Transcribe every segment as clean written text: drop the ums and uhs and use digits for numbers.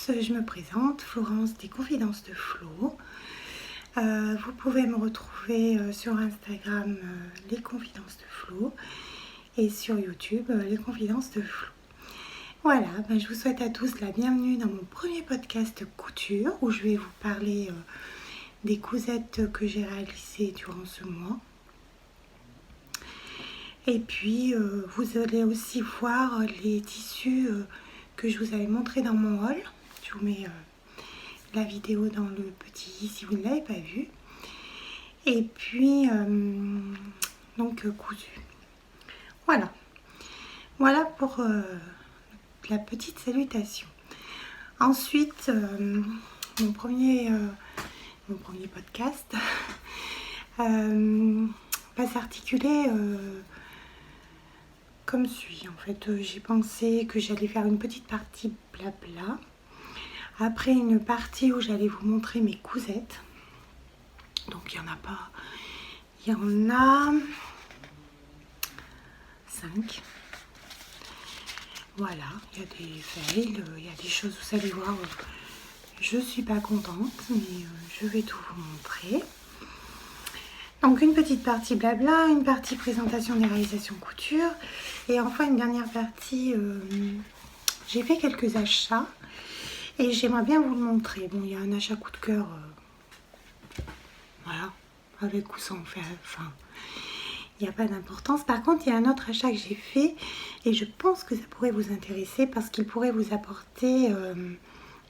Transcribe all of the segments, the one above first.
je me présente, Florence des Confidences de Flo. Vous pouvez me retrouver sur Instagram, les Confidences de Flo, et sur YouTube, les Confidences de Flo. Voilà, je vous souhaite à tous la bienvenue dans mon premier podcast couture, où je vais vous parler des cousettes que j'ai réalisées durant ce mois. Et puis, vous allez aussi voir les tissus que je vous avais montré dans mon haul. Je vous mets la vidéo dans le petit si vous ne l'avez pas vu. Et puis, donc cousu. Voilà. Voilà pour la petite salutation. Ensuite, mon premier podcast va s'articuler comme suit. En fait, j'ai pensé que j'allais faire une petite partie blabla. Après, une partie où j'allais vous montrer mes cousettes. Donc, il y en a pas. Il y en a 5. Voilà, il y a des fails, il y a des choses, vous allez voir. Je suis pas contente, mais je vais tout vous montrer. Donc une petite partie blabla, une partie présentation des réalisations couture, et enfin une dernière partie, j'ai fait quelques achats et j'aimerais bien vous le montrer. Bon, il y a un achat coup de cœur, voilà, avec ou sans faire, enfin, il n'y a pas d'importance. Par contre, il y a un autre achat que j'ai fait et je pense que ça pourrait vous intéresser parce qu'il pourrait vous apporter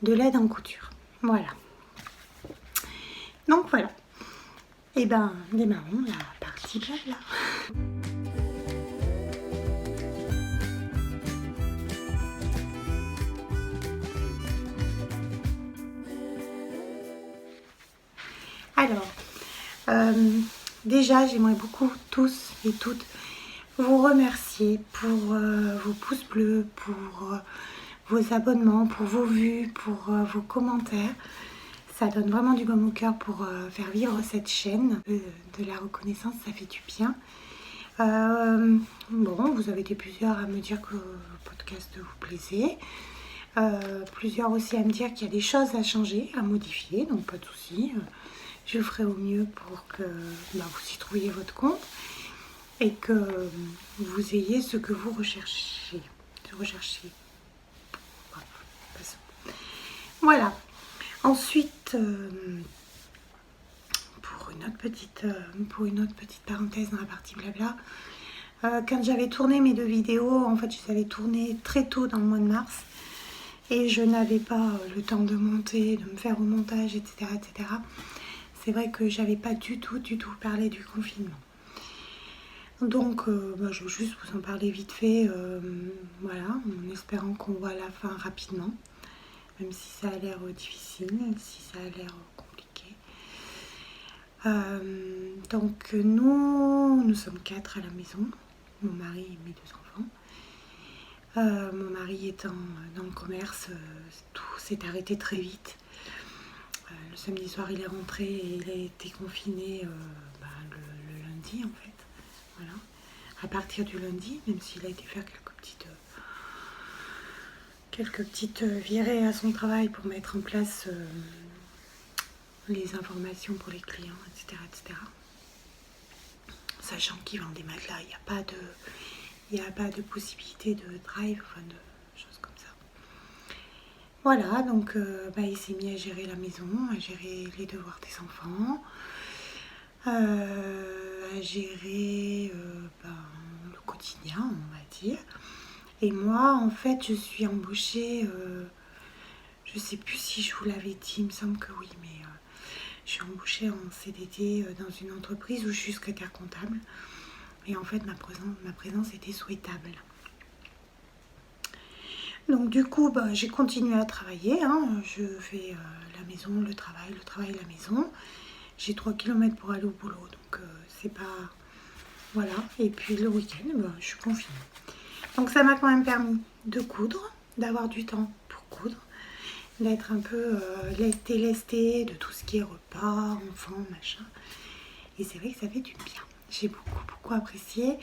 de l'aide en couture. Voilà. Donc voilà. Et ben, démarrons la partie blabla. Alors, déjà, j'aimerais beaucoup tous et toutes vous remercier pour vos pouces bleus, pour vos abonnements, pour vos vues, pour vos commentaires. Ça donne vraiment du baume au cœur pour faire vivre cette chaîne. De la reconnaissance, ça fait du bien. Bon, vous avez été plusieurs à me dire que le podcast vous plaisait. Plusieurs aussi à me dire qu'il y a des choses à changer, à modifier, donc pas de souci. Je ferai au mieux pour que vous y trouviez votre compte et que vous ayez ce que vous recherchez. Voilà. Ensuite, pour une autre petite parenthèse dans la partie blabla, quand j'avais tourné mes 2 vidéos, en fait, je les avais tournées très tôt dans le mois de mars et je n'avais pas le temps de monter, de me faire au montage, etc. etc. C'est vrai que j'avais pas du tout parlé du confinement. Donc, je veux juste vous en parler vite fait, voilà, en espérant qu'on voit la fin rapidement. Même si ça a l'air difficile, si ça a l'air compliqué. Donc nous sommes 4 à la maison, mon mari et mes 2 enfants. Mon mari étant dans le commerce, tout s'est arrêté très vite. Le samedi soir il est rentré et il a été confiné le lundi en fait. Voilà. À partir du lundi, même s'il a été faire quelques petites virées à son travail pour mettre en place les informations pour les clients, etc. etc. Sachant qu'ils vendent des matelas, il n'y a pas de possibilité de drive, enfin de choses comme ça. Voilà, donc il s'est mis à gérer la maison, à gérer les devoirs des enfants, à gérer le quotidien, on va dire. Et moi, en fait, je suis embauchée, je sais plus si je vous l'avais dit, il me semble que oui, mais je suis embauchée en CDD dans une entreprise où je suis secrétaire comptable. Et en fait, ma présence était souhaitable. Donc du coup, j'ai continué à travailler. Je fais la maison, le travail, la maison. J'ai 3 km pour aller au boulot, donc c'est pas... Voilà, et puis le week-end, je suis confinée. Donc ça m'a quand même permis de coudre, d'avoir du temps pour coudre, d'être un peu délestée de tout ce qui est repas, enfants, machin. Et c'est vrai que ça fait du bien. J'ai beaucoup apprécié.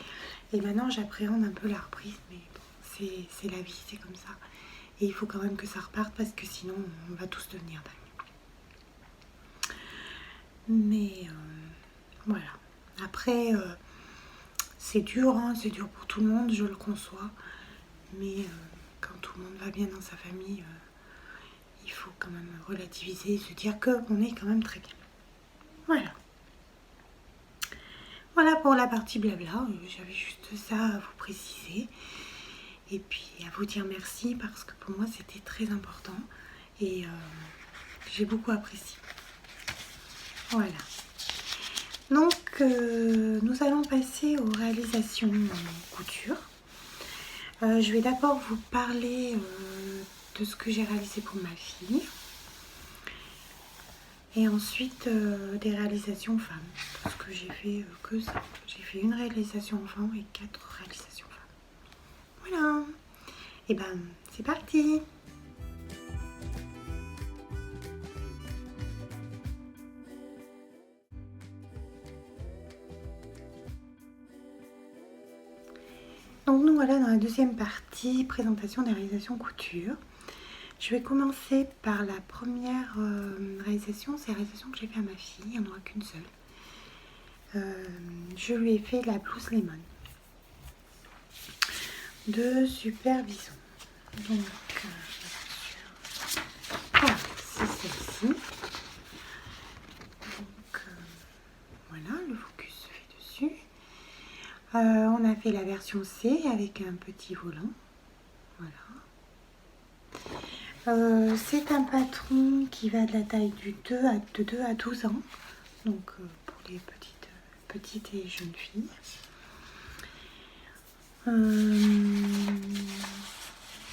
Et maintenant j'appréhende un peu la reprise, mais bon, c'est la vie, c'est comme ça. Et il faut quand même que ça reparte parce que sinon on va tous devenir dingue. Mais voilà. Après, c'est dur, hein, c'est dur pour tout le monde, je le conçois. Mais quand tout le monde va bien dans sa famille, il faut quand même relativiser et se dire qu'on est quand même très bien. Voilà. Voilà pour la partie blabla. J'avais juste ça à vous préciser. Et puis à vous dire merci parce que pour moi c'était très important. Et j'ai beaucoup apprécié. Voilà. Donc nous allons passer aux réalisations couture. Je vais d'abord vous parler de ce que j'ai réalisé pour ma fille. Et ensuite des réalisations femmes. Parce que j'ai fait que ça. J'ai fait une réalisation enfant et 4 réalisations femmes. Voilà. Et ben c'est parti. Donc nous voilà dans la deuxième partie, présentation des réalisations couture. Je vais commencer par la première réalisation, c'est la réalisation que j'ai fait à ma fille, il n'y en aura qu'une seule. Je lui ai fait la blouse lemon de Super Bison. Donc voilà, c'est celle-ci. Donc voilà, le focus se fait dessus. On a fait la version C avec un petit volant. Voilà. C'est un patron qui va de la taille de 2 à 12 ans. Donc pour les petites et jeunes filles.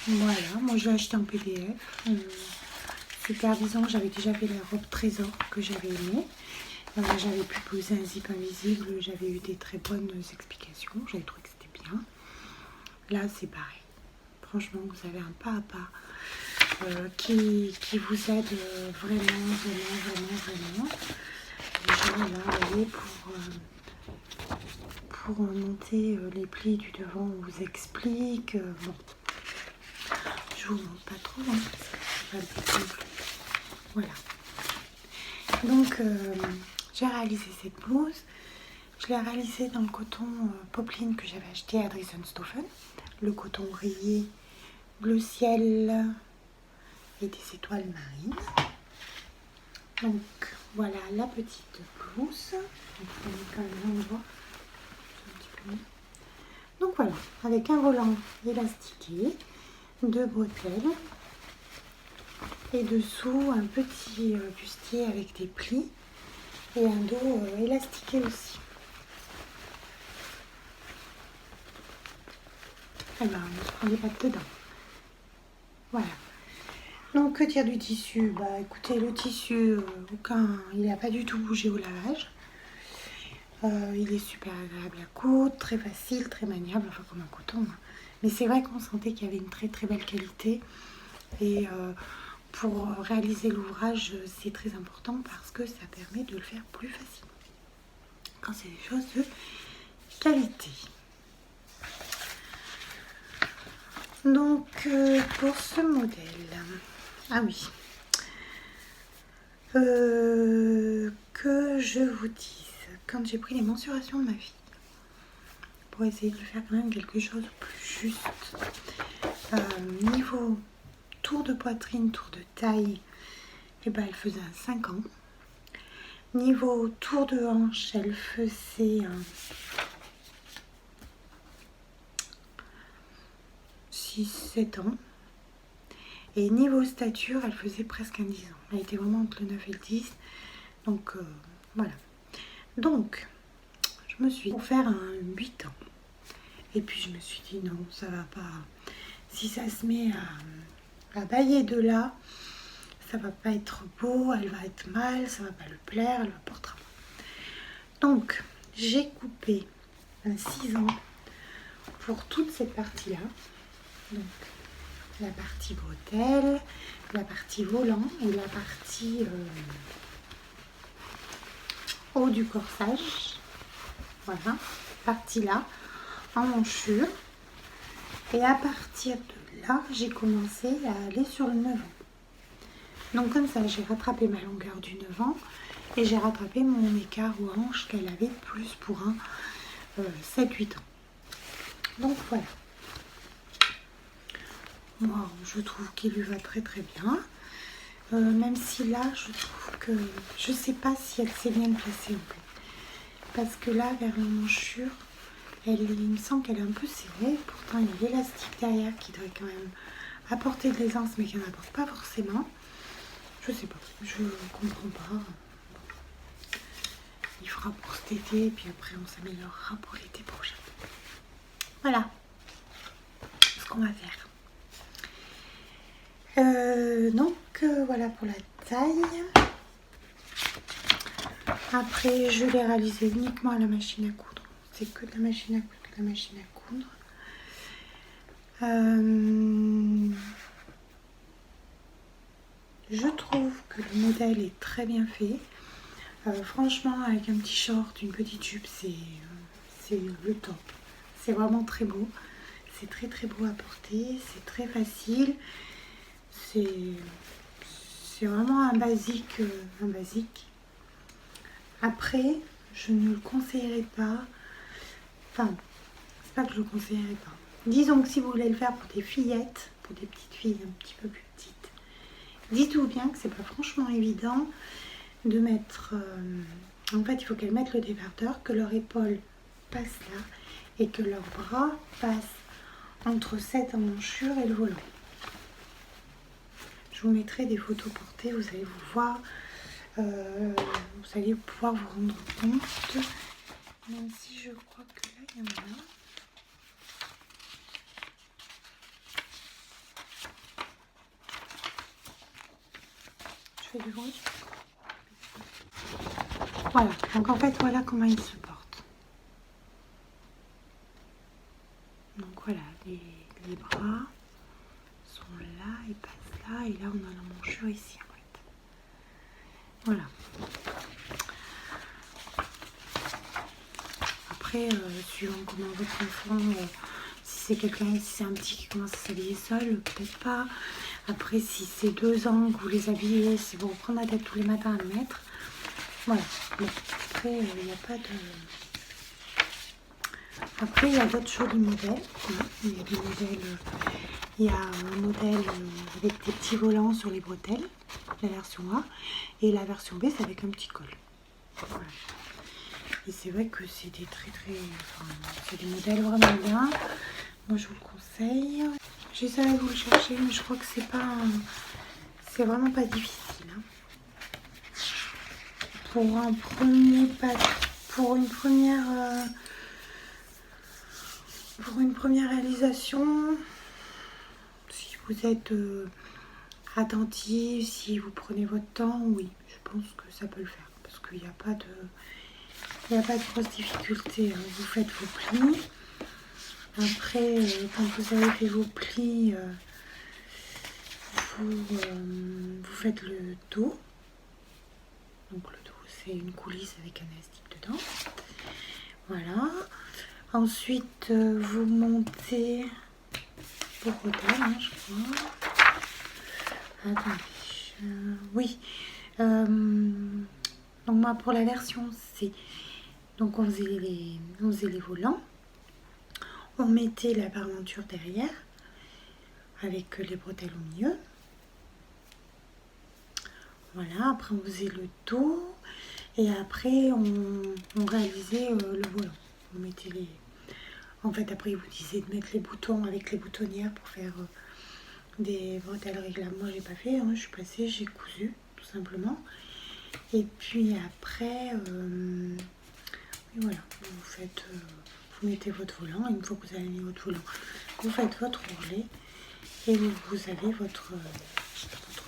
Voilà, moi je l'ai acheté en PDF. Super Bison, j'avais déjà fait la robe trésor que j'avais aimée. J'avais pu poser un zip invisible, j'avais eu des très bonnes explications, j'avais trouvé que c'était bien. Là c'est pareil. Franchement, vous avez un pas à pas qui vous aide vraiment. Déjà là, vous voyez, pour monter les plis du devant, on vous explique. Bon, je vous montre pas trop, hein, parce que c'est pas le but non plus. Voilà. Donc, j'ai réalisé cette blouse. Je l'ai réalisée dans le coton popeline que j'avais acheté à Dresden-Stoffen. Le coton rayé, bleu ciel et des étoiles marines. Donc, voilà la petite blouse. Donc voilà, avec un volant élastiqué, 2 bretelles et dessous un petit bustier avec des plis et un dos élastiqué aussi. Et ben, on ne se prend les pattes dedans. Voilà. Donc que dire du tissu? Bah écoutez, le tissu, il n'a pas du tout bougé au lavage. Il est super agréable à coudre, très facile, très maniable, enfin comme un coton. Hein. Mais c'est vrai qu'on sentait qu'il y avait une très très belle qualité. Et pour réaliser l'ouvrage, c'est très important parce que ça permet de le faire plus facilement. Quand c'est des choses de qualité. Donc pour ce modèle, ah oui, que je vous dise, quand j'ai pris les mensurations de ma fille, pour essayer de faire quand même quelque chose de plus juste, niveau tour de poitrine, tour de taille, et ben elle faisait un 5 ans. Niveau tour de hanche, elle faisait un 6-7 ans. Et niveau stature, elle faisait presque un 10 ans. Elle était vraiment entre le 9 et le 10. Donc voilà. Donc, je me suis dit pour faire un 8 ans. Et puis je me suis dit non, ça va pas. Si ça se met à bailler de là, ça va pas être beau, elle va être mal, ça va pas le plaire, elle va portera pas. Donc, j'ai coupé un 6 ans pour toute cette partie-là. Donc, la partie bretelle, la partie volant et la partie haut du corsage. Voilà, partie là, en manchure. Et à partir de là, j'ai commencé à aller sur le 9 ans. Donc comme ça, j'ai rattrapé ma longueur du 9 ans et j'ai rattrapé mon écart aux hanches qu'elle avait plus pour un 7-8 ans. Donc voilà. Moi, je trouve qu'il lui va très très bien. Même si là, je trouve que je sais pas si elle sait bien le placer en fait. Parce que là, vers l'emmanchure, il me semble qu'elle est un peu serrée. Pourtant, il y a l'élastique derrière qui doit quand même apporter de l'aisance, mais qui n'en apporte pas forcément. Je sais pas, je comprends pas. Il fera pour cet été, et puis après, on s'améliorera pour l'été prochain. Voilà ce qu'on va faire. Voilà pour la taille. Après, je l'ai réalisé uniquement à la machine à coudre. C'est que de la machine à coudre, que de la machine à coudre. Je trouve que le modèle est très bien fait. Franchement, avec un petit short, une petite jupe, c'est le top. C'est vraiment très beau. C'est très très beau à porter. C'est très facile. C'est vraiment un basique. Après, je ne le conseillerais pas. Enfin, c'est pas que je le conseillerais pas. Disons que si vous voulez le faire pour des fillettes, pour des petites filles un petit peu plus petites, dites-vous bien que c'est pas franchement évident de mettre... en fait, il faut qu'elles mettent le débardeur, que leur épaule passe là et que leur bras passe entre cette emmanchure et le volant. Je vous mettrai des photos portées, vous allez vous voir, vous allez pouvoir vous rendre compte, même si je crois que là, il y en a. Je fais du bruit. Voilà, donc en fait, voilà comment il se porte. Donc voilà, les bras sont là, ils passent là, et là, on a l'emmanchure ici, en fait. Voilà. Après, suivant comment votre enfant, si c'est un petit qui commence à s'habiller seul, peut-être pas. Après, si c'est 2 ans que vous les habillez, si vous reprenez la tête tous les matins à le mettre, voilà. Bon, après, il n'y a pas de... Après, il y a d'autres jolis modèles. Il y a des modèles... Il y a un modèle avec des petits volants sur les bretelles, la version A, et la version B, c'est avec un petit col. Voilà. Et c'est vrai que c'est des c'est des modèles vraiment bien. Moi, je vous le conseille. J'essaierai de vous le chercher, mais je crois que c'est vraiment pas difficile. Hein. Pour une première réalisation, si vous êtes attentif, si vous prenez votre temps, oui, je pense que ça peut le faire. Parce qu'il n'y a pas de grosse difficulté. Vous faites vos plis. Après, quand vous avez fait vos plis, vous faites le dos. Donc le dos, c'est une coulisse avec un élastique dedans. Voilà. Ensuite, vous montez vos bretelles, hein, je crois. Attendez. Oui. Donc moi, pour la version C, donc on faisait les volants. On mettait la parmenture derrière avec les bretelles au milieu. Voilà, après on faisait le dos et après on réalisait le volant. On mettait les... En fait, après, il vous disait de mettre les boutons avec les boutonnières pour faire des bretelles réglables. Moi, j'ai pas fait, hein. Je suis passée, j'ai cousu, tout simplement. Et puis après, voilà, vous mettez votre volant. Une fois que vous avez mis votre volant, vous faites votre ourlet et vous avez votre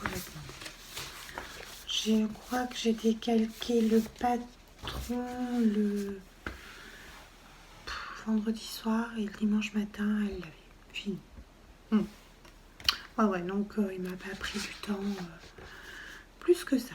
vêtement. Je crois que j'ai décalqué le patron le vendredi soir et le dimanche matin, elle l'avait fini. Ouais, donc il m'a pas pris du temps plus que ça.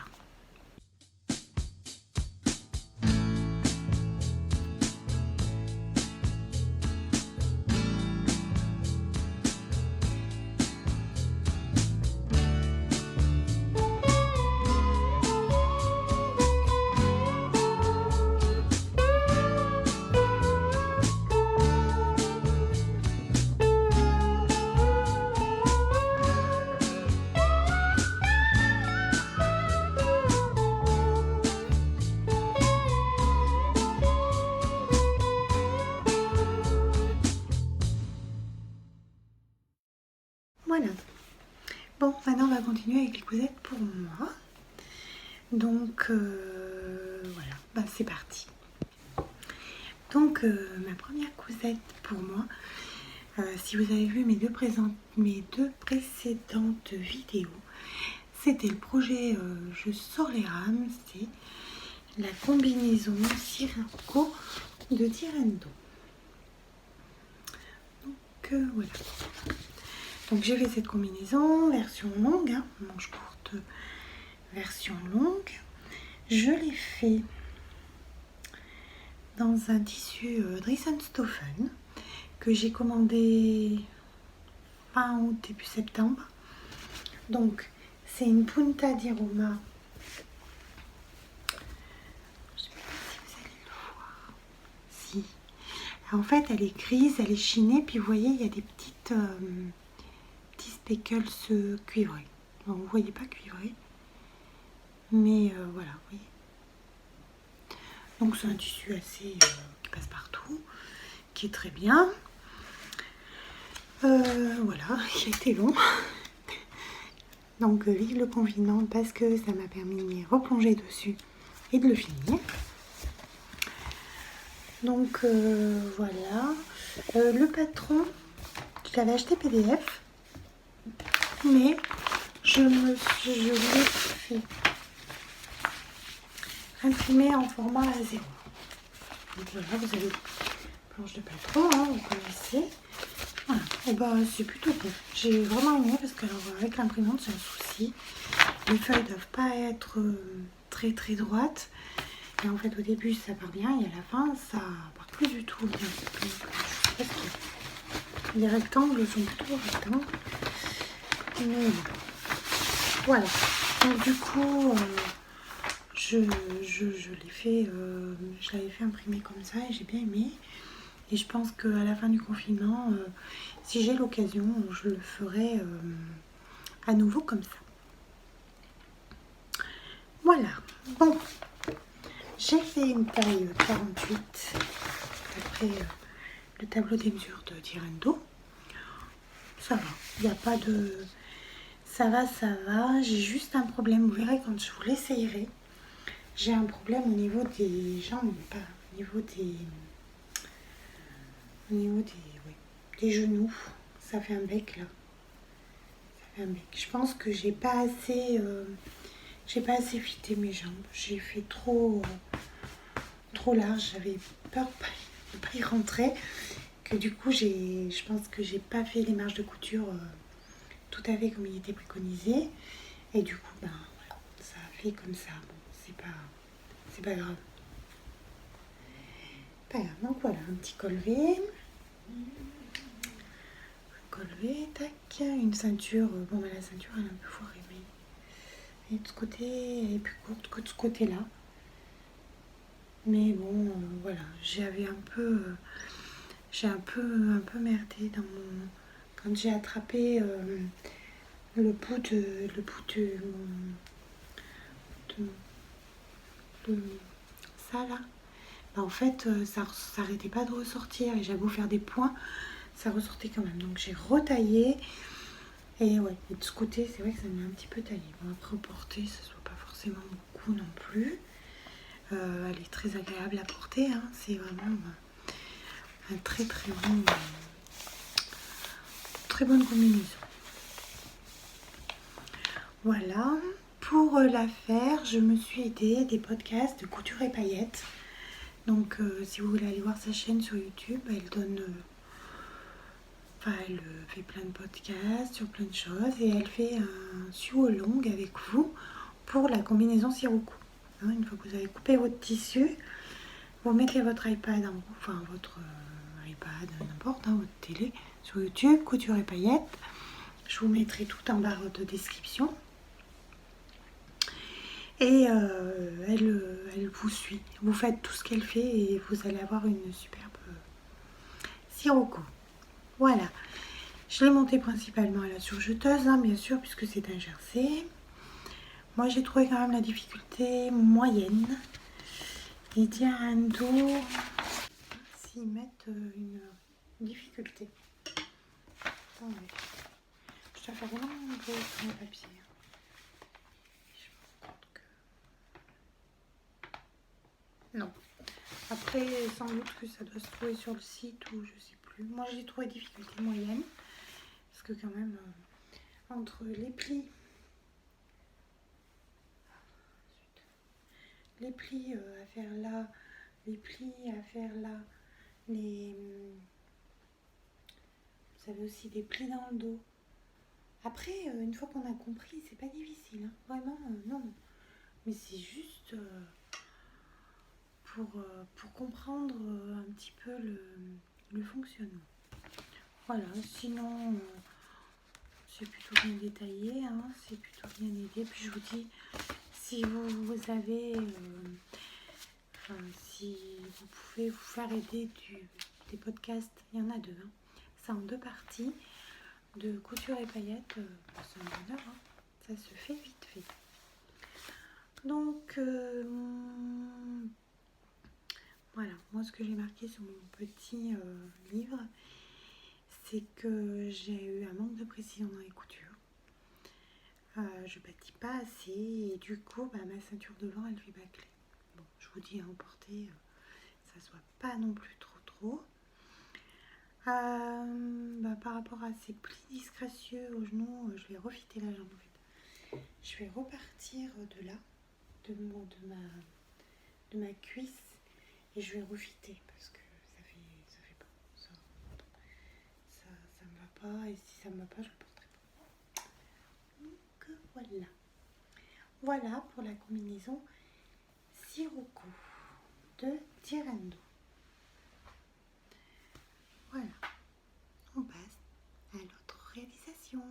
Voilà. Bon, maintenant on va continuer avec les cousettes pour moi. Donc voilà, bah, c'est parti. Donc ma première cousette pour moi, si vous avez vu mes deux précédentes vidéos, c'était le projet Je sors les rames, c'est la combinaison Sirocco de Tirendo. Donc voilà. Donc j'ai fait cette combinaison, version longue, hein, manche courte, version longue. Je l'ai fait dans un tissu Dries&Stoffen que j'ai commandé fin août, début septembre. Donc c'est une Punta di Roma. Je ne sais pas si vous allez le voir. Si. En fait elle est grise, elle est chinée, puis vous voyez il y a des petits speckles cuivrés. Bon, vous ne voyez pas cuivré, mais voilà, vous voyez. Donc c'est un tissu assez qui passe partout, qui est très bien. Voilà, il a été long. Donc vive le confinement parce que ça m'a permis de m'y replonger dessus et de le finir. Donc voilà. Le patron, je l'avais acheté PDF, mais je l'ai fait imprimer en format A0. Donc voilà, vous avez planche de patron, hein, vous connaissez. Voilà, et ben c'est plutôt bon. J'ai vraiment aimé parce que avec l'imprimante c'est un souci. Les feuilles ne doivent pas être très très droites. Et en fait au début ça part bien et à la fin ça part plus du tout bien. Donc, les rectangles sont plutôt rectangles. Mais voilà. Donc du coup je l'ai fait, je l'avais fait imprimer comme ça et j'ai bien aimé. Et je pense qu'à la fin du confinement, si j'ai l'occasion, je le ferai à nouveau comme ça. Voilà. Bon, j'ai fait une taille 48 après le tableau des mesures de Tirendo. Ça va, il n'y a pas de... Ça va. J'ai juste un problème, vous verrez quand je vous l'essayerai. J'ai un problème au niveau des jambes, pas au niveau des genoux. Ça fait un bec là. Ça fait un bec. Je pense que j'ai pas assez fité mes jambes. J'ai fait trop large. J'avais peur de pas y rentrer. Que du coup je pense que j'ai pas fait les marges de couture tout à fait comme il était préconisé. Et du coup ben voilà, ça a fait comme ça. Bon, c'est pas grave. Donc voilà, un petit col V. Tac, une ceinture. Bon, la ceinture elle est un peu foirée, mais de ce côté elle est plus courte que de ce côté-là. Mais bon, voilà, j'ai un peu merdé dans mon... Quand j'ai attrapé le bout de ça là, bah, en fait ça s'arrêtait pas de ressortir et j'avais beau faire des points, ça ressortait quand même. Donc j'ai retaillé et ouais, et de ce côté c'est vrai que ça m'a un petit peu taillé. Bon, après au porter ça se voit pas forcément beaucoup non plus. Elle est très agréable à porter, hein. C'est vraiment un très bonne combinaison. Voilà, pour la faire, je me suis aidée des podcasts de Couture et Paillettes. Donc si vous voulez aller voir sa chaîne sur YouTube, elle fait plein de podcasts sur plein de choses et elle fait un suo long avec vous pour la combinaison Sirocco. Hein, une fois que vous avez coupé votre tissu, vous mettez votre iPad, votre iPad, n'importe, hein, votre télé, sur YouTube, Couture et Paillettes. Je vous mettrai tout en barre de description. Et elle vous suit. Vous faites tout ce qu'elle fait et vous allez avoir une superbe Sirocco. Voilà. Je l'ai monté principalement à la surjeteuse, hein, bien sûr, puisque c'est un jersey. Moi, j'ai trouvé quand même la difficulté moyenne. Et Tirendo, s'ils mettent une difficulté. Attendez. Ça fait vraiment un beau sur le papier. Je me rends compte que... Non. Après, sans doute que ça doit se trouver sur le site ou je sais plus. Moi, j'ai trouvé difficulté moyenne. Parce que quand même, entre les plis à faire là, les plis à faire là, les... Vous avez aussi des plis dans le dos. Après, une fois qu'on a compris, c'est pas difficile. Hein. Vraiment, non. Mais c'est juste pour comprendre un petit peu le fonctionnement. Voilà, sinon, c'est plutôt bien détaillé, hein, c'est plutôt bien aidé. Puis je vous dis, si vous avez... si vous pouvez vous faire aider des podcasts, il y en a deux. Hein. C'est en 2 parties. De couture et paillettes, c'est un bonheur, hein. Ça se fait vite fait. Donc voilà, moi ce que j'ai marqué sur mon petit livre, c'est que j'ai eu un manque de précision dans les coutures. Je bâtis pas assez et du coup ma ceinture devant elle fait bâcler. Bon, je vous dis, en portée, ça soit pas non plus trop. Par rapport à ces plis disgracieux au genou, je vais refiter la jambe en fait. Je vais repartir de là, de ma cuisse, et je vais refiter parce que ça fait pas. Ça me va pas, et si ça me va pas, je le porterai pas. Donc voilà. Voilà pour la combinaison Sirocco de Tirando. Voilà. On passe à l'autre réalisation.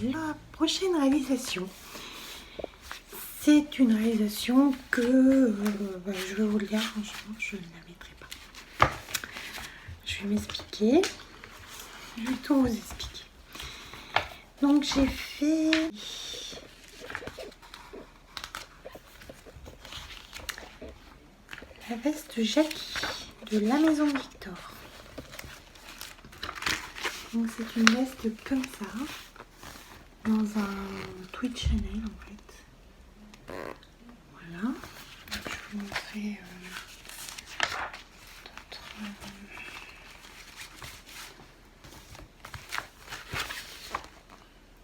La prochaine réalisation, c'est une réalisation que je vais vous le dire, franchement, je ne la mettrai pas. Je vais m'expliquer. Je vais tout vous expliquer. Donc j'ai fait la veste Jackie de la Maison Victor. Donc c'est une veste comme ça, dans un Twitch channel en fait. Voilà. Donc, je vais vous montrer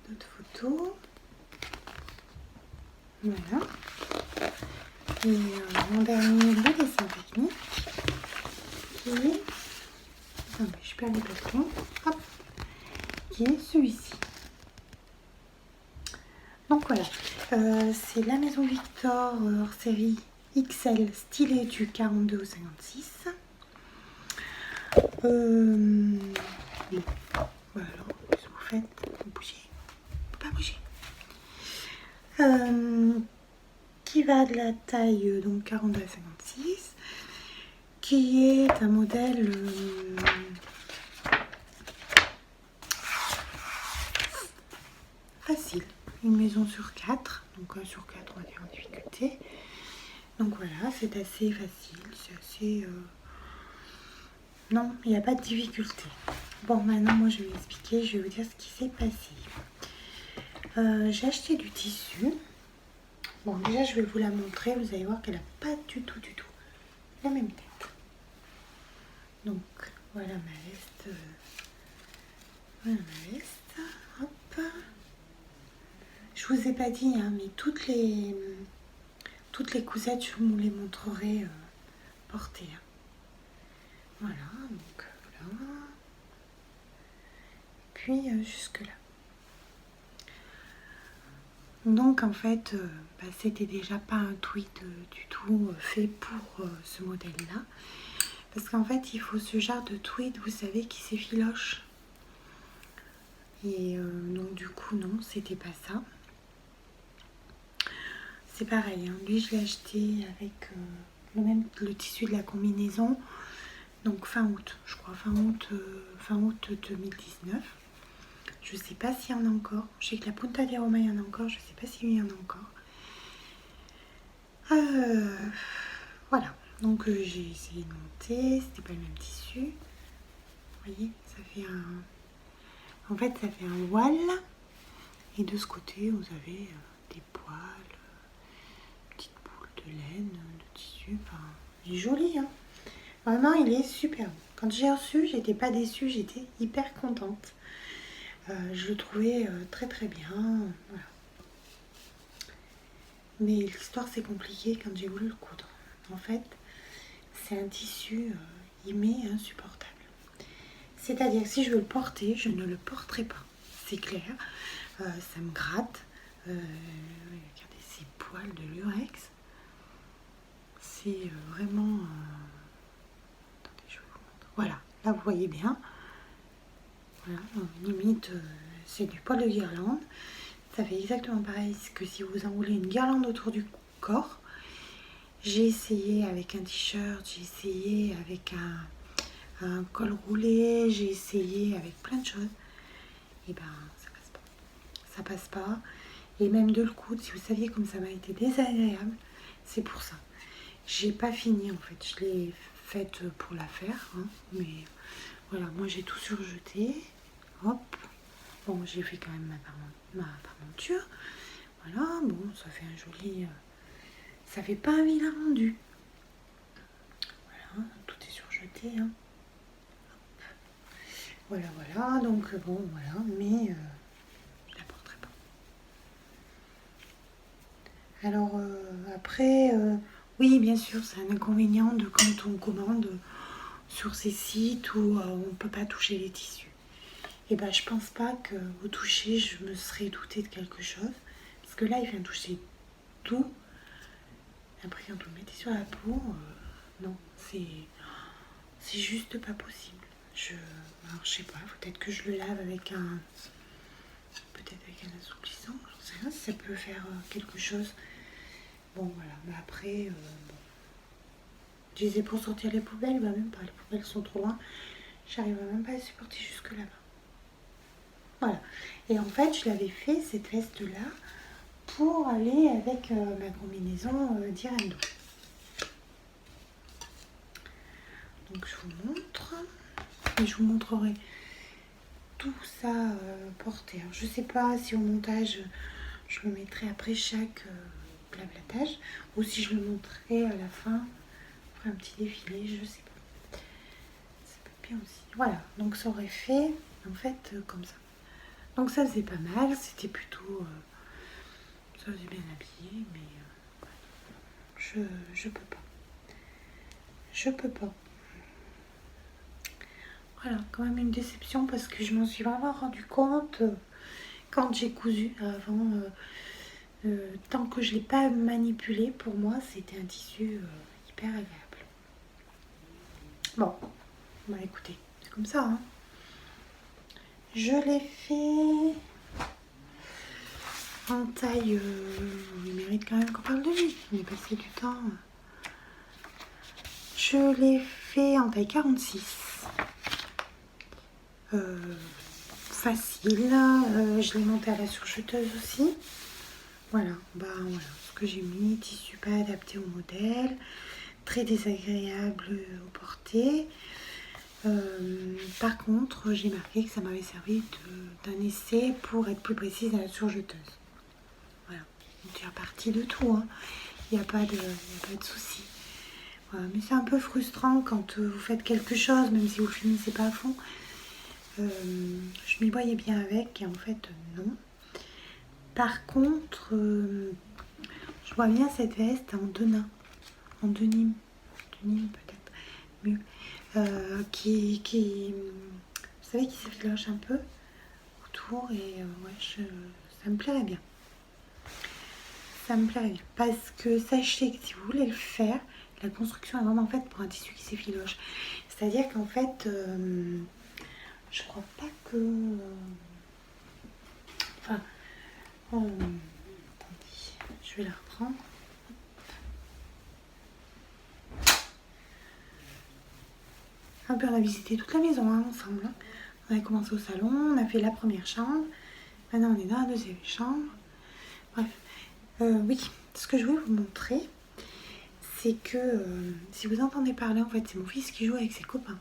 d'autres photos. Voilà. Et mon dernier dessin technique qui est... Attendez, je perds les cartons. Hop. Qui est celui-ci. Donc voilà. C'est la Maison Victor hors série XL stylet du 42 au 56. Bon. Voilà. Qu'est-ce que vous faites? Vous bougez. Pas bouger. Qui va de la taille donc 42 à 56, qui est un modèle facile, une maison sur 4, donc 1 sur 4 on va dire en difficulté. Donc voilà, c'est assez facile, c'est assez... Non, il n'y a pas de difficulté. Bon, maintenant moi je vais expliquer, je vais vous dire ce qui s'est passé. J'ai acheté du tissu. Bon, déjà, je vais vous la montrer. Vous allez voir qu'elle n'a pas du tout la même tête. Donc, voilà ma veste. Hop. Je vous ai pas dit, hein, mais toutes les cousettes, je vous les montrerai portées. Hein. Voilà, donc là. Puis, jusque là. Donc en fait, c'était déjà pas un tweed du tout fait pour ce modèle-là. Parce qu'en fait, il faut ce genre de tweed, vous savez, qui s'effiloche. Et donc du coup, non, c'était pas ça. C'est pareil, hein, lui je l'ai acheté avec le tissu de la combinaison. Donc fin août, je crois, fin août 2019. Je sais pas s'il y en a encore. Je sais que la Punta di Roma, il y en a encore. Je sais pas s'il y en a encore. Voilà. Donc j'ai essayé de monter. C'était pas le même tissu. Vous voyez, ça fait un... En fait, ça fait un voile. Et de ce côté, vous avez des poils, petites boules de laine, de tissu. Enfin, il est joli, hein. Vraiment, il est superbe. Quand j'ai reçu, j'étais pas déçue. J'étais hyper contente. Je le trouvais très très bien. Voilà. Mais l'histoire c'est compliqué quand j'ai voulu le coudre. En fait, c'est un tissu insupportable. C'est-à-dire que si je veux le porter, je ne le porterai pas. C'est clair. Ça me gratte. Regardez ces poils de lurex. C'est vraiment... Attendez, je vous montre. Voilà, là vous voyez bien. Voilà, limite, c'est du poil de guirlande. Ça fait exactement pareil que si vous enroulez une guirlande autour du corps. J'ai essayé avec un t-shirt, j'ai essayé avec un col roulé, j'ai essayé avec plein de choses. Et ben, ça passe pas. Ça passe pas. Et même de le coudre, si vous saviez comme ça m'a été désagréable, c'est pour ça. J'ai pas fini en fait. Je l'ai faite pour la faire. Hein, mais voilà, moi j'ai tout surjeté. Hop. Bon, j'ai fait quand même ma parmenture. Voilà, bon, ça fait un joli... ça fait pas un vilain rendu. Voilà, tout est surjeté. Hein. Voilà, voilà, donc bon, voilà, mais je ne la porterai pas. Alors, après, oui, bien sûr, c'est un inconvénient de quand on commande sur ces sites où on ne peut pas toucher les tissus. Et ben, je pense pas que au toucher, je me serais doutée de quelque chose. Parce que là, il vient toucher tout. Après, quand vous le mettez sur la peau, non, c'est juste pas possible. Alors, je sais pas, peut-être que je le lave avec un assouplissant, je sais pas si ça peut faire quelque chose. Bon, voilà, mais après, bon. Je disais pour sortir les poubelles, bah même pas, les poubelles sont trop loin. J'arrive même pas à supporter jusque là-bas. Voilà. Et en fait, je l'avais fait, cette veste-là, pour aller avec ma combinaison d'Irendo. Donc, je vous montre. Et je vous montrerai tout ça porté. Alors, je sais pas si au montage, je le mettrai après chaque blablatage, ou si je le montrerai à la fin, je ferai un petit défilé, je sais pas. Ça peut être bien aussi. Voilà, donc ça aurait fait, en fait, comme ça. Donc ça faisait pas mal, c'était plutôt... ça faisait bien habillé, mais je peux pas. Je peux pas. Voilà, quand même une déception parce que je m'en suis vraiment rendu compte quand j'ai cousu avant. Tant que je ne l'ai pas manipulé, pour moi, c'était un tissu hyper agréable. Bon, bah écoutez, c'est comme ça. Hein. Je l'ai fait en taille... il mérite quand même qu'on parle de lui. On est passé du temps. Je l'ai fait en taille 46. Facile. Je l'ai monté à la surjeteuse aussi. Voilà, bah voilà ce que j'ai mis, tissu pas adapté au modèle, très désagréable au porté. Par contre, j'ai marqué que ça m'avait servi d'un essai pour être plus précise à la surjeteuse. Voilà, donc j'ai reparti de tout, hein. Il n'y a pas de souci. Voilà, mais c'est un peu frustrant quand vous faites quelque chose, même si vous ne finissez pas à fond. Je m'y voyais bien avec et en fait non. Par contre, je vois bien cette veste en denim peut-être mieux, qui vous savez, qui s'effiloche un peu autour et ouais, ça me plairait bien. Ça me plairait bien parce que sachez que si vous voulez le faire, la construction est vraiment faite pour un tissu qui s'effiloche. C'est-à-dire qu'en fait, je crois pas que... enfin, attendez, je vais la reprendre. Puis on a visité toute la maison hein, ensemble. Hein. On a commencé au salon, on a fait la première chambre. Maintenant on est dans la deuxième chambre. Bref. Oui, ce que je voulais vous montrer, c'est que si vous entendez parler, en fait c'est mon fils qui joue avec ses copains.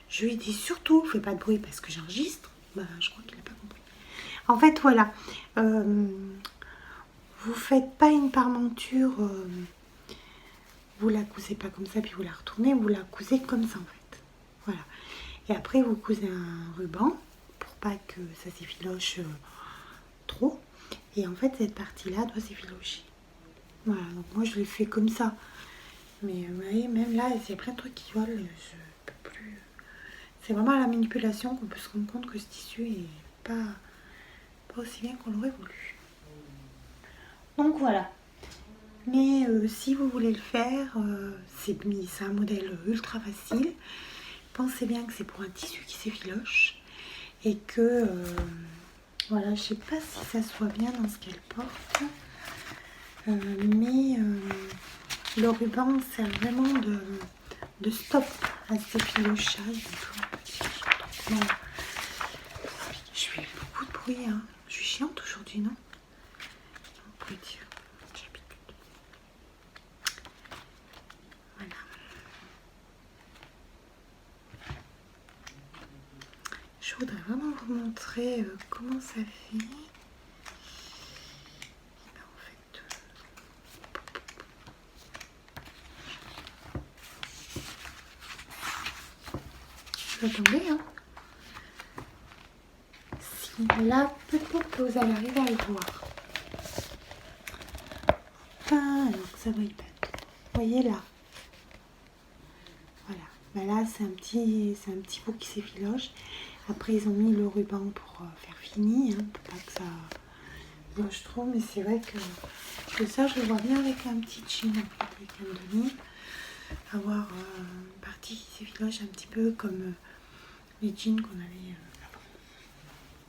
Je lui ai dit surtout, fais pas de bruit parce que j'enregistre. Bah je crois qu'il n'a pas compris. En fait voilà, vous faites pas une parmenture, vous la cousez pas comme ça puis vous la retournez, vous la cousez comme ça en fait. Voilà. Et après vous cousez un ruban pour pas que ça s'effiloche trop. Et en fait cette partie là doit s'effilocher. Voilà, donc moi je l'ai fait comme ça. Mais vous voyez, même là, il y a plein de trucs qui volent, je peux plus. C'est vraiment à la manipulation qu'on peut se rendre compte que ce tissu est pas aussi bien qu'on l'aurait voulu. Donc voilà. Mais si vous voulez le faire, c'est un modèle ultra facile. Pensez bien que c'est pour un tissu qui s'effiloche. Et que, voilà, je sais pas si ça se voit bien dans ce qu'elle porte. Mais le ruban sert vraiment de stop à cet effilochage. Voilà. Je fais beaucoup de bruit, hein. Je suis chiante aujourd'hui, non? On peut dire. J'habite. Voilà. Je voudrais vraiment vous montrer comment ça fait. Attendez, hein. Si là, peut-être que vous allez arriver à le voir. Ah, alors que ça ne va pas trop. Vous voyez là. Voilà. Ben là, c'est un petit bout qui s'effiloche. Après, ils ont mis le ruban pour faire fini, hein, pour pas que ça moche trop. Mais c'est vrai que ça, je le vois bien avec un petit jean, avec un demi. Avoir une partie qui s'effiloche un petit peu comme les jeans qu'on avait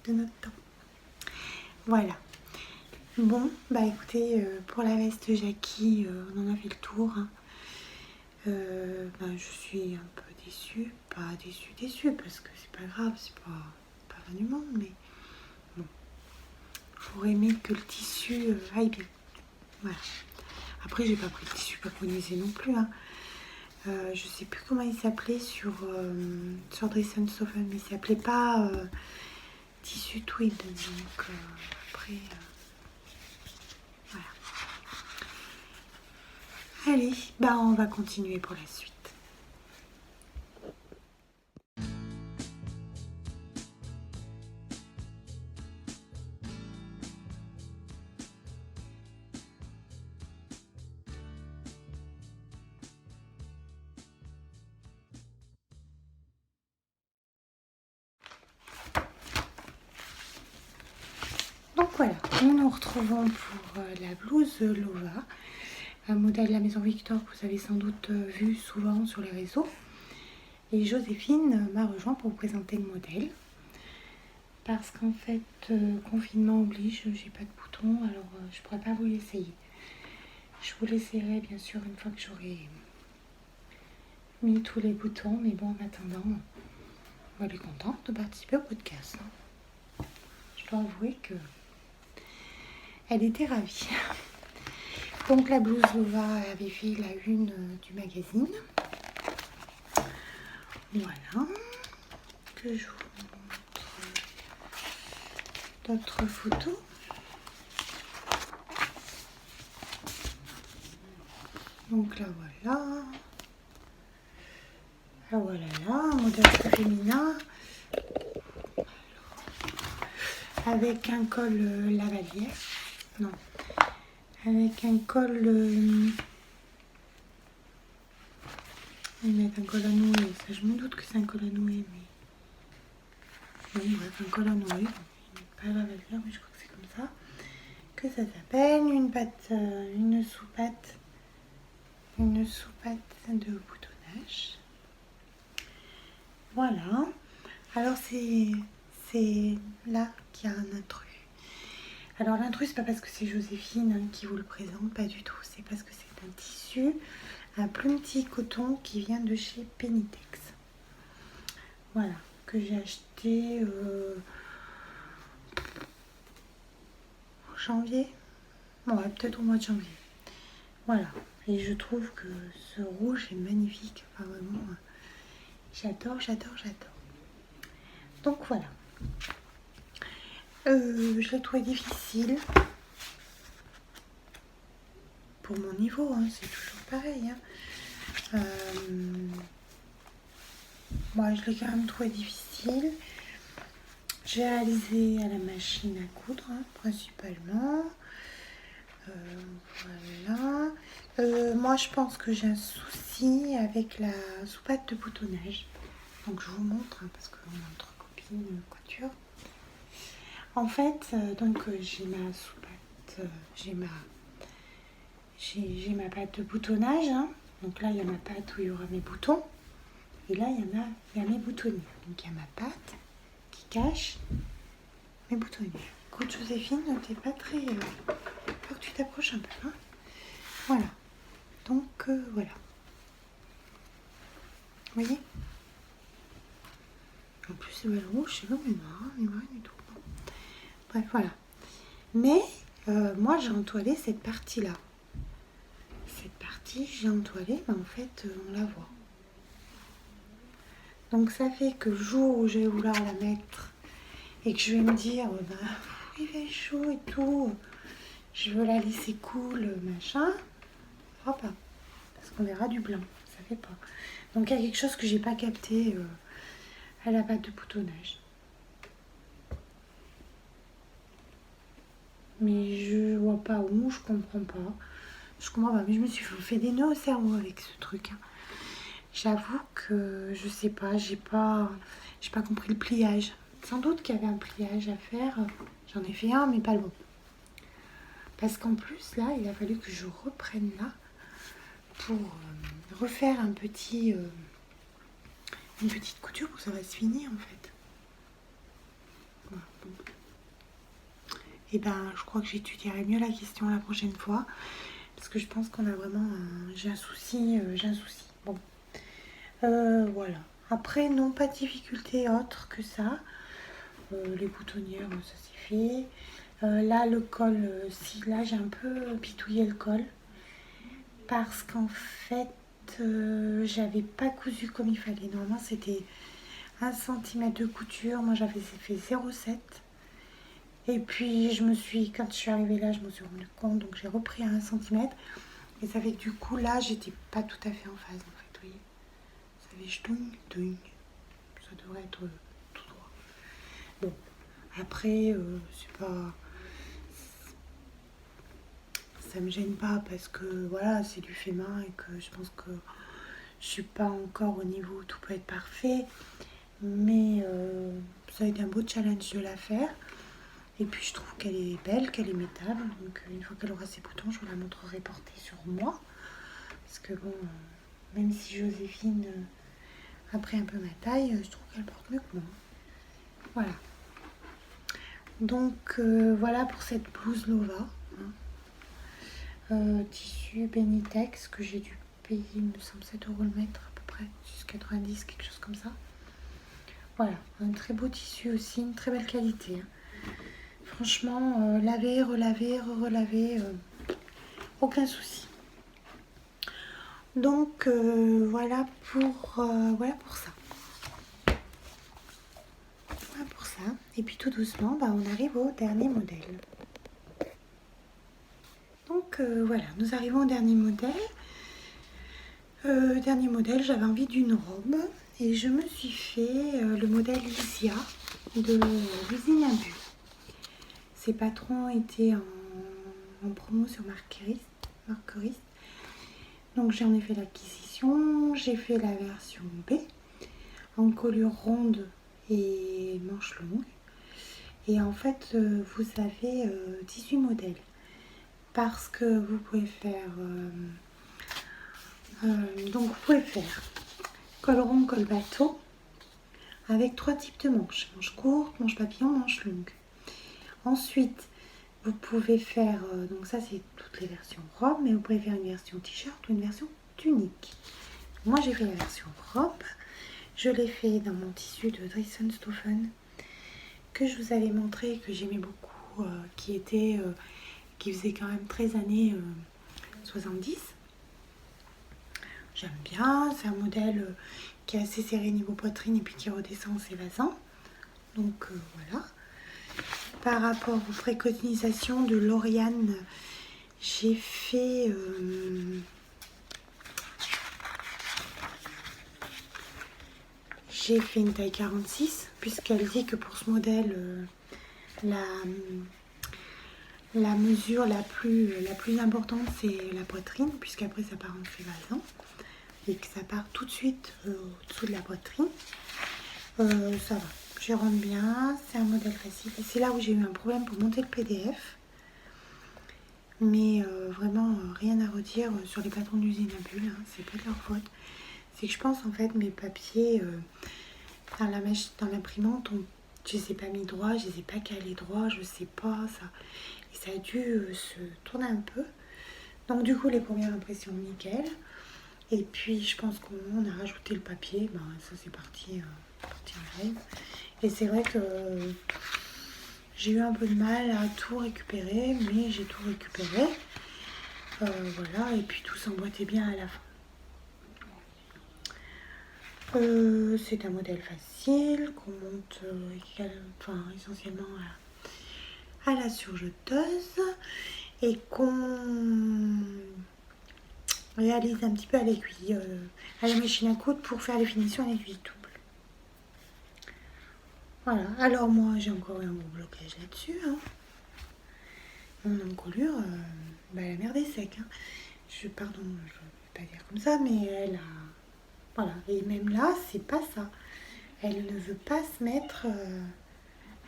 de notre temps. Voilà. Bon, bah écoutez, pour la veste Jackie, on en a fait le tour. Hein. Je suis un peu déçue. Pas déçue, parce que c'est pas grave, c'est pas fin du monde, mais bon. J'aurais aimé que le tissu aille bien. Voilà. Après, j'ai pas pris le tissu paponisé non plus. Hein. Je sais plus comment il s'appelait sur Dress & Sofa, mais il s'appelait pas tissu tweed. Donc après, voilà. Allez, bah on va continuer pour la suite. Donc voilà, nous nous retrouvons pour la blouse Lova, un modèle de la Maison Victor que vous avez sans doute vu souvent sur les réseaux. Et Joséphine m'a rejoint pour vous présenter le modèle. Parce qu'en fait, confinement oblige, j'ai pas de boutons, alors je pourrais pas vous l'essayer. Je vous l'essayerai bien sûr une fois que j'aurai mis tous les boutons, mais bon, en attendant, on va être contente de participer au podcast. Hein. Je dois avouer que elle était ravie. Donc la blouse Lova avait fait la une du magazine. Voilà. Que je vous montre d'autres photos. Donc là voilà. Ah voilà là, un modèle féminin. Avec un col lavalière. Non. Avec un col... ils mettent un col à nouer. Ça, je me doute que c'est un col à nouer, mais... Oui, bref, un col à nouer. Pas lavalière, mais je crois que c'est comme ça. Que ça s'appelle une sous-patte. Une sous-patte de boutonnage. Voilà. Alors, c'est là qu'il y a un intrus. Alors l'intrus, c'est pas parce que c'est Joséphine qui vous le présente, pas du tout. C'est parce que c'est un tissu, un plumetis coton qui vient de chez Penitex. Voilà, que j'ai acheté en janvier. Bon, ouais, peut-être au mois de janvier. Voilà. Et je trouve que ce rouge est magnifique. Enfin, vraiment, j'adore, j'adore, j'adore. Donc voilà. Je l'ai trouvé difficile. Pour mon niveau, hein, c'est toujours pareil. Hein. Moi, je l'ai quand même trouvé difficile. J'ai réalisé à la machine à coudre, hein, principalement. Voilà. Moi, je pense que j'ai un souci avec la soupate de boutonnage. Donc, je vous montre, hein, parce qu'on est entre copines couture. En fait, j'ai ma soupate, j'ai ma pâte de boutonnage. Hein. Donc là, il y a ma pâte où il y aura mes boutons. Et là, il y a mes boutonnières. Donc, il y a ma pâte qui cache mes boutonnières. Écoute, Joséphine, t'es pas très... faut que tu t'approches un peu. Hein. Voilà. Donc, voilà. Vous voyez? En plus, c'est mal rouge, c'est comme une noire du tout. Bref, voilà. Mais, moi, j'ai entoilé cette partie-là. Cette partie, j'ai entoilé, mais en fait, on la voit. Donc, ça fait que le jour où je vais vouloir la mettre et que je vais me dire, il fait chaud et tout, je veux la laisser cool, machin, ça fera pas. Parce qu'on verra du blanc, ça fait pas. Donc, il y a quelque chose que j'ai pas capté à la pâte de boutonnage. Mais je vois pas où, je comprends pas. Je comprends pas, mais je me suis fait des nœuds au cerveau avec ce truc. Hein. J'avoue que je sais pas, j'ai pas compris le pliage. Sans doute qu'il y avait un pliage à faire. J'en ai fait un, mais pas le bon. Parce qu'en plus, là, il a fallu que je reprenne là pour refaire une petite couture pour que ça va se finir en fait. Voilà, bon. Et ben, je crois que j'étudierai mieux la question la prochaine fois. Parce que je pense qu'on a vraiment... j'ai un souci. Bon. Voilà. Après, non, pas de difficulté autre que ça. Les boutonnières, ça c'est fait. Là, le col, si, là, j'ai un peu pitouillé le col. Parce qu'en fait, j'avais pas cousu comme il fallait. Normalement, c'était 1 cm de couture. Moi, j'avais fait 0,7. Et puis, quand je suis arrivée là, je me suis rendu compte. Donc, j'ai repris à 1 cm. Et ça fait que du coup, là, j'étais pas tout à fait en phase, en fait. Vous voyez, ça fait ch'toing. Ça devrait être tout droit. Bon, après, c'est pas... ça me gêne pas parce que, voilà, c'est du fait main et que je pense que je suis pas encore au niveau où tout peut être parfait. Mais ça a été un beau challenge de la faire. Et puis je trouve qu'elle est belle, qu'elle est métable. Donc une fois qu'elle aura ses boutons, je vous la montrerai portée sur moi. Parce que bon, même si Joséphine a pris un peu ma taille, je trouve qu'elle porte mieux que moi. Voilà. Donc voilà pour cette blouse Lova. Tissu Benitex que j'ai dû payer, il me semble 7 € le mètre à peu près, 90, quelque chose comme ça. Voilà, un très beau tissu aussi, une très belle qualité. Hein. Franchement, laver, relaver, relaver, aucun souci. Donc voilà pour ça. Voilà pour ça. Et puis tout doucement, on arrive au dernier modèle. Donc voilà, nous arrivons au dernier modèle. Dernier modèle, j'avais envie d'une robe et je me suis fait le modèle Lysia de l'usine Imbu. Ses patrons étaient en promo sur Marqueriste. Donc j'en ai fait l'acquisition, j'ai fait la version B en colure ronde et manche longue. Et en fait, vous avez 18 modèles parce que vous pouvez faire... donc vous pouvez faire col rond, col bateau avec 3 types de manches. Manche courte, manche papillon, manche longue. Ensuite, vous pouvez faire, donc ça c'est toutes les versions robe, mais vous pouvez faire une version t-shirt ou une version tunique. Moi j'ai fait la version robe. Je l'ai fait dans mon tissu de Dressenstoffen que je vous avais montré, que j'aimais beaucoup, qui faisait quand même 13 années 70. J'aime bien, c'est un modèle qui est assez serré niveau poitrine et puis qui redescend en s'évasant. Donc voilà. Par rapport aux préconisations de Lauriane, j'ai fait une taille 46, puisqu'elle dit que pour ce modèle, la mesure la plus importante, c'est la poitrine, puisqu'après ça part en s'évasant et que ça part tout de suite au-dessous de la poitrine. Ça va, je rentre bien, c'est un modèle facile. Et c'est là où j'ai eu un problème pour monter le PDF. Mais vraiment, rien à redire sur les patrons d'usine à bulles, hein, c'est pas de leur faute. C'est que je pense en fait mes papiers dans l'imprimante, je les ai pas mis droit, je les ai pas calés droit, je sais pas ça. Et ça a dû se tourner un peu. Donc du coup les premières impressions nickel. Et puis je pense qu'on a rajouté le papier, ben, ça c'est parti en rêve. Et c'est vrai que j'ai eu un peu de mal à tout récupérer, mais j'ai tout récupéré. Voilà, et puis tout s'emboîtait bien à la fin. C'est un modèle facile qu'on monte essentiellement à la surjeteuse et qu'on réalise un petit peu à l'aiguille, à la machine à coudre pour faire les finitions à l'aiguille double. Voilà, alors moi j'ai encore eu un gros blocage là-dessus. Hein. Mon encolure, la merde est sec. Hein. Je vais pas dire comme ça, mais elle a... Voilà, et même là, c'est pas ça. Elle ne veut pas se mettre...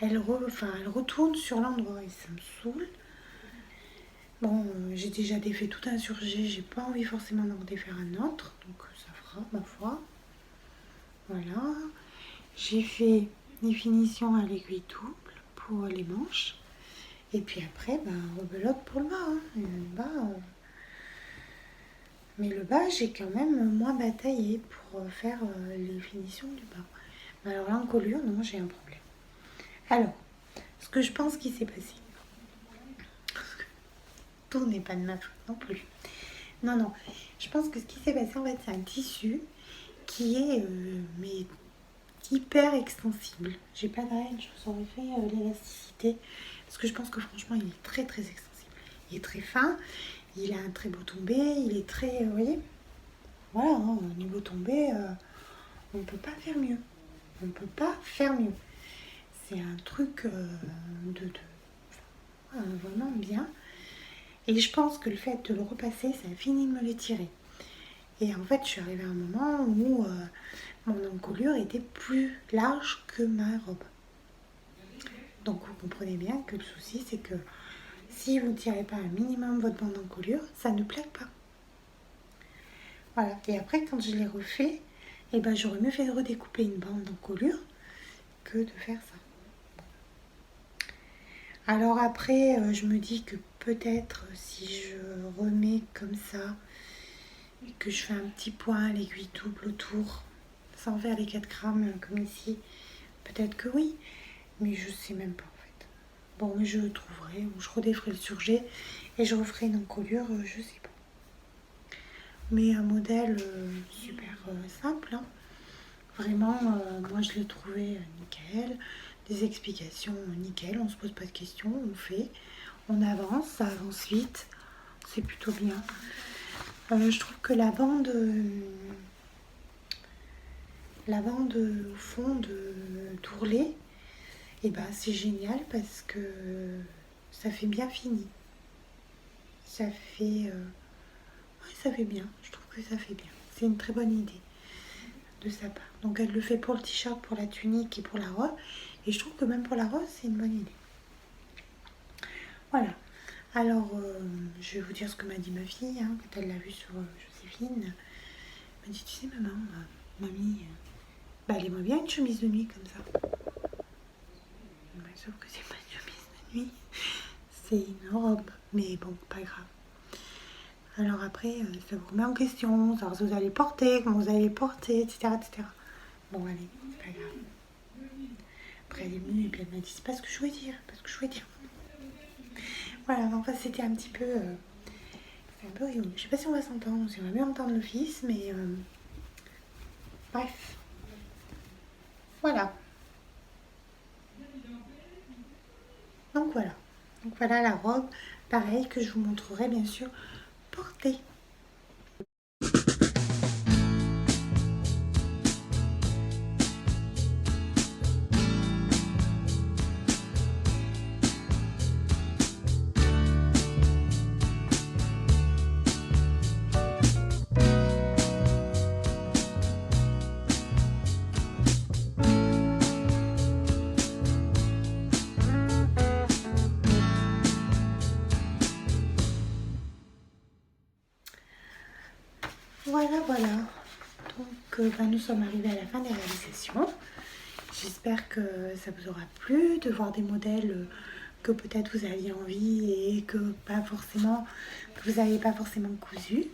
elle retourne sur l'endroit et ça me saoule. Bon, j'ai déjà défait tout un surjet, j'ai pas envie forcément d'en défaire un autre, donc ça fera, ma foi. Voilà. J'ai fait des finitions à l'aiguille double pour les manches. Et puis après, rebelote pour le bas. Hein. Et le bas, mais le bas, j'ai quand même moins bataillé pour faire les finitions du bas. Alors l'encolure, non, j'ai un problème. Alors, ce que je pense qu'il s'est passé, tout n'est pas de ma faute non plus. Non, je pense que ce qui s'est passé, en fait, c'est un tissu qui est mais hyper extensible. J'ai pas de règle, je vous aurais fait l'élasticité, parce que je pense que franchement, il est très très extensible. Il est très fin, il a un très beau tombé, il est très, vous voyez, voilà, hein, au niveau tombé, on ne peut pas faire mieux. On ne peut pas faire mieux. C'est un truc vraiment bien. Et je pense que le fait de le repasser, ça a fini de me l'étirer. Et en fait, je suis arrivée à un moment où mon encolure était plus large que ma robe. Donc vous comprenez bien que le souci, c'est que si vous ne tirez pas un minimum votre bande d'encolure, ça ne plaque pas. Voilà. Et après, quand je l'ai refait, j'aurais mieux fait redécouper une bande d'encolure que de faire ça. Alors après, je me dis que peut-être si je remets comme ça et que je fais un petit point à l'aiguille double autour, sans faire les 4 grammes comme ici, peut-être que oui, mais je sais même pas en fait. Bon, mais je trouverai, ou je redéferai le surjet et je referai une encolure, je sais pas. Mais un modèle super simple, hein. Vraiment, moi je l'ai trouvé nickel. Des explications nickel, on se pose pas de questions, on fait, on avance, ça avance vite, c'est plutôt bien. Je trouve que la bande au fond de tourlé, c'est génial parce que ça fait bien fini. Ça fait bien, je trouve que ça fait bien. C'est une très bonne idée de sa part. Donc elle le fait pour le t-shirt, pour la tunique et pour la robe. Et je trouve que même pour la robe, c'est une bonne idée. Voilà. Alors, je vais vous dire ce que m'a dit ma fille, hein, quand elle l'a vu sur Joséphine. Elle m'a dit, tu sais maman, mamie, elle aimerait bien une chemise de nuit comme ça. Sauf que c'est pas une chemise de nuit, c'est une robe. Mais bon, pas grave. Alors après, ça vous remet en question, savoir si vous allez porter, comment vous allez porter, etc., etc. Bon, allez, c'est pas grave. Après, elle est venue et puis elle m'a dit, c'est pas ce que je voulais dire, pas ce que je voulais dire. Voilà, enfin, c'était un petit peu... c'est un peu rigolo. Je sais pas si on va s'entendre, si on va mieux entendre le fils, mais... bref. Voilà. Donc voilà. Donc voilà la robe, pareil, que je vous montrerai bien sûr portée. Voilà, voilà. Donc, nous sommes arrivés à la fin des réalisations. J'espère que ça vous aura plu de voir des modèles que peut-être vous aviez envie et que pas forcément, que vous n'avez pas forcément cousu.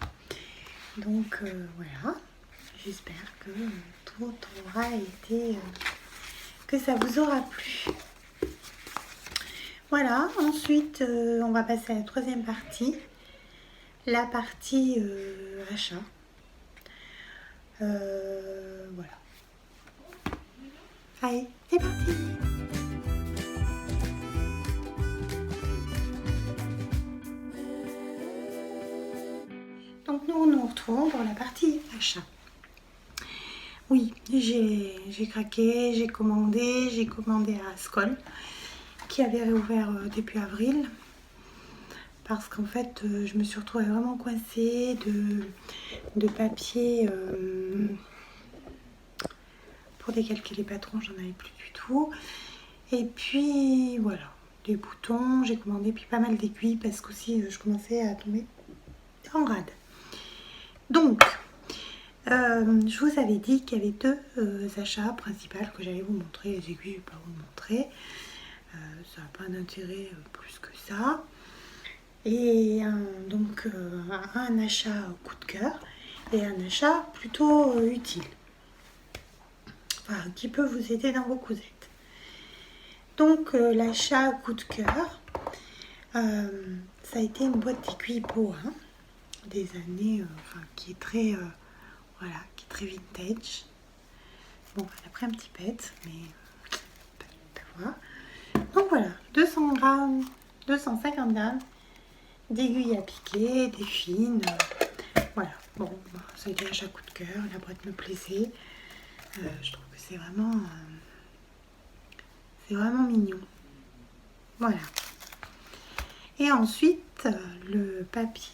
Donc, voilà. J'espère que tout aura été, que ça vous aura plu. Voilà. Ensuite, on va passer à la troisième partie. La partie achat. Voilà. Allez, c'est parti! Donc nous nous retrouvons dans la partie achat. Oui, j'ai craqué, j'ai commandé à Skoll qui avait réouvert début avril. Parce qu'en fait, je me suis retrouvée vraiment coincée de papier pour décalquer les patrons, j'en avais plus du tout. Et puis voilà, des boutons, j'ai commandé, puis pas mal d'aiguilles parce qu'aussi je commençais à tomber en rade. Donc, je vous avais dit qu'il y avait deux achats principaux que j'allais vous montrer. Les aiguilles, je ne vais pas vous montrer. Ça n'a pas d'intérêt plus que ça. Et donc un achat coup de cœur et un achat plutôt utile, enfin, qui peut vous aider dans vos cousettes. Donc l'achat coup de cœur, ça a été une boîte d'aiguilles Boa des années, qui est très voilà, qui est très vintage. Bon, elle a pris un petit pet, mais pas voir. Donc voilà, 200 grammes, 250 grammes d'aiguilles à piquer, des fines, voilà. Bon, ça a été un achat coup de cœur, la boîte me plaisait. Je trouve que c'est vraiment mignon. Voilà. Et ensuite, le papier,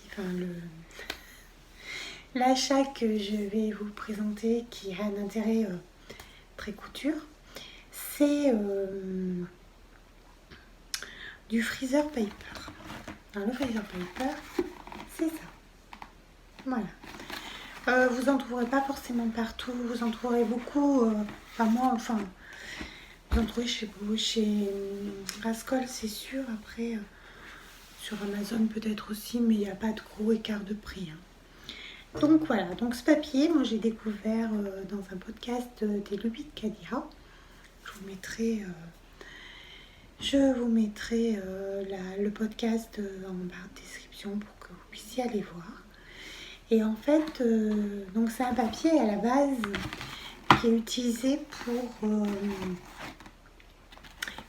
l'achat que je vais vous présenter, qui a un intérêt très couture, c'est du freezer paper. Alors, le freezer paper, c'est ça. Voilà. Vous en trouverez pas forcément partout. Vous en trouverez beaucoup. Vous en trouvez chez vous, chez Raskol, c'est sûr. Après, sur Amazon peut-être aussi, mais il n'y a pas de gros écart de prix. Donc voilà. Donc ce papier, moi j'ai découvert dans un podcast des Lubies de Kadia. Je vous mettrai le podcast en barre de description pour que vous puissiez aller voir. Et en fait, donc c'est un papier à la base qui est utilisé pour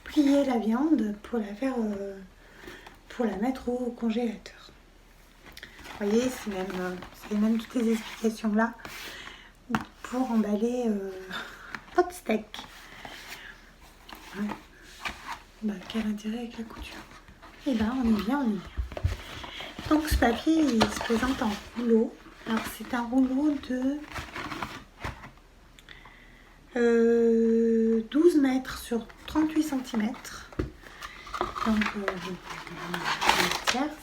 plier la viande, pour la faire, pour la mettre au congélateur. Vous voyez, c'est même toutes les explications là pour emballer votre steak. Ouais. Bah, quel intérêt avec la couture? Et ben on est bien. Donc ce papier il se présente en rouleau. Alors c'est un rouleau de 12 mètres sur 38 cm. Donc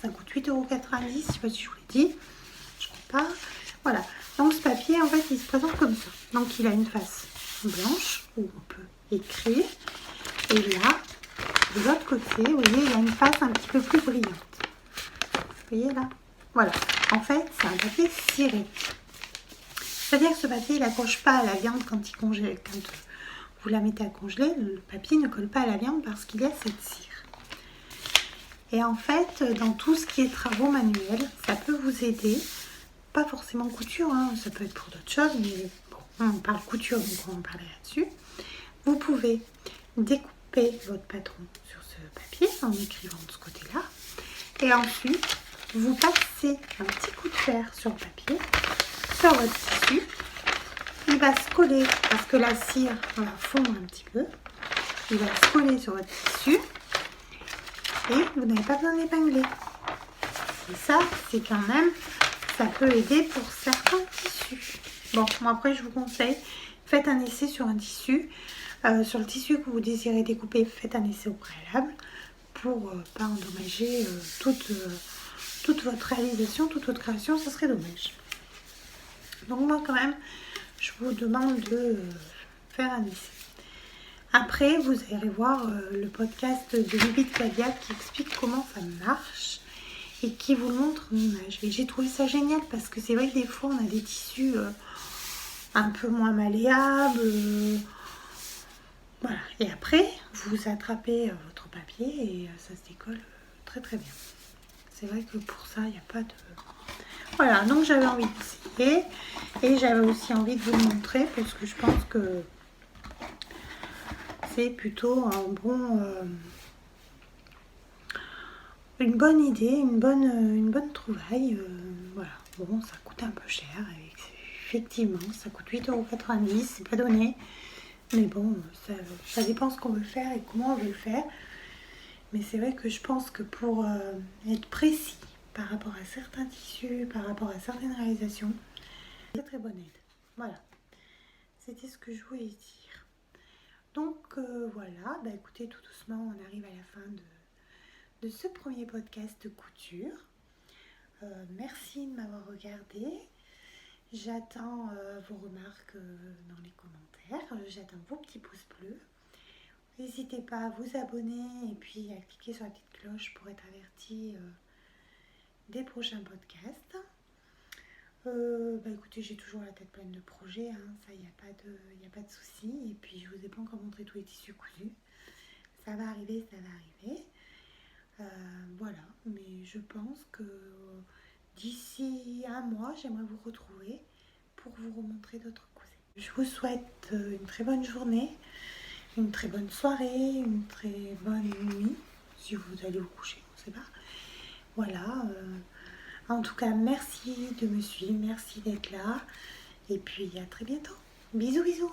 ça coûte 8,90 €, je sais pas si je vous l'ai dit. Je crois pas. Voilà. Donc ce papier en fait il se présente comme ça. Donc il a une face blanche où on peut écrire. Et là, de l'autre côté, vous voyez, il a une face un petit peu plus brillante. Vous voyez là? Voilà. En fait, c'est un papier ciré. C'est-à-dire que ce papier, il n'accroche pas à la viande quand il congèle. Quand vous la mettez à congeler, le papier ne colle pas à la viande parce qu'il y a cette cire. Et en fait, dans tout ce qui est travaux manuels, ça peut vous aider. Pas forcément couture, hein, ça peut être pour d'autres choses, mais bon, on parle couture, donc on va en parler là-dessus. Vous pouvez découper votre patron sur ce papier en écrivant de ce côté-là. Et ensuite, vous passez un petit coup de fer sur le papier, sur votre tissu. Il va se coller parce que la cire va fondre un petit peu. Il va se coller sur votre tissu. Et vous n'avez pas besoin d'épingler. Et ça, c'est quand même, ça peut aider pour certains tissus. Bon, moi après, je vous conseille, faites un essai sur un tissu. Sur le tissu que vous désirez découper, faites un essai au préalable pour pas endommager toute votre réalisation, toute votre création, ça serait dommage. Donc moi, quand même, je vous demande de faire un essai. Après, vous allez voir le podcast de Bibi de Claudia qui explique comment ça marche et qui vous le montre en image. Et j'ai trouvé ça génial parce que c'est vrai que des fois, on a des tissus un peu moins malléables. Voilà. Et après, vous attrapez votre papier et ça se décolle très très bien. C'est vrai que pour ça, il n'y a pas de... Voilà, donc j'avais envie d'essayer et j'avais aussi envie de vous le montrer parce que je pense que c'est plutôt une bonne idée, une bonne trouvaille. Voilà, bon, ça coûte un peu cher. Effectivement, ça coûte 8,90 €, c'est pas donné. Mais bon, ça dépend ce qu'on veut faire et comment on veut le faire. Mais c'est vrai que je pense que pour être précis par rapport à certains tissus, par rapport à certaines réalisations, c'est très bonne aide. Voilà, c'était ce que je voulais dire. Donc voilà, bah écoutez, tout doucement, on arrive à la fin de ce premier podcast couture. Merci de m'avoir regardé. J'attends vos remarques dans les commentaires. J'attends vos petits pouces bleus. N'hésitez pas à vous abonner et puis à cliquer sur la petite cloche pour être averti des prochains podcasts. Bah écoutez, j'ai toujours la tête pleine de projets, hein, ça, il n'y a pas de souci. Et puis, je vous ai pas encore montré tous les tissus cousus. Ça va arriver, ça va arriver. Voilà, mais je pense que d'ici un mois, j'aimerais vous retrouver pour vous remontrer d'autres cousins. Je vous souhaite une très bonne journée, une très bonne soirée, une très bonne nuit, si vous allez vous coucher, on ne sait pas. Voilà, en tout cas, merci de me suivre, merci d'être là, et puis à très bientôt. Bisous, bisous.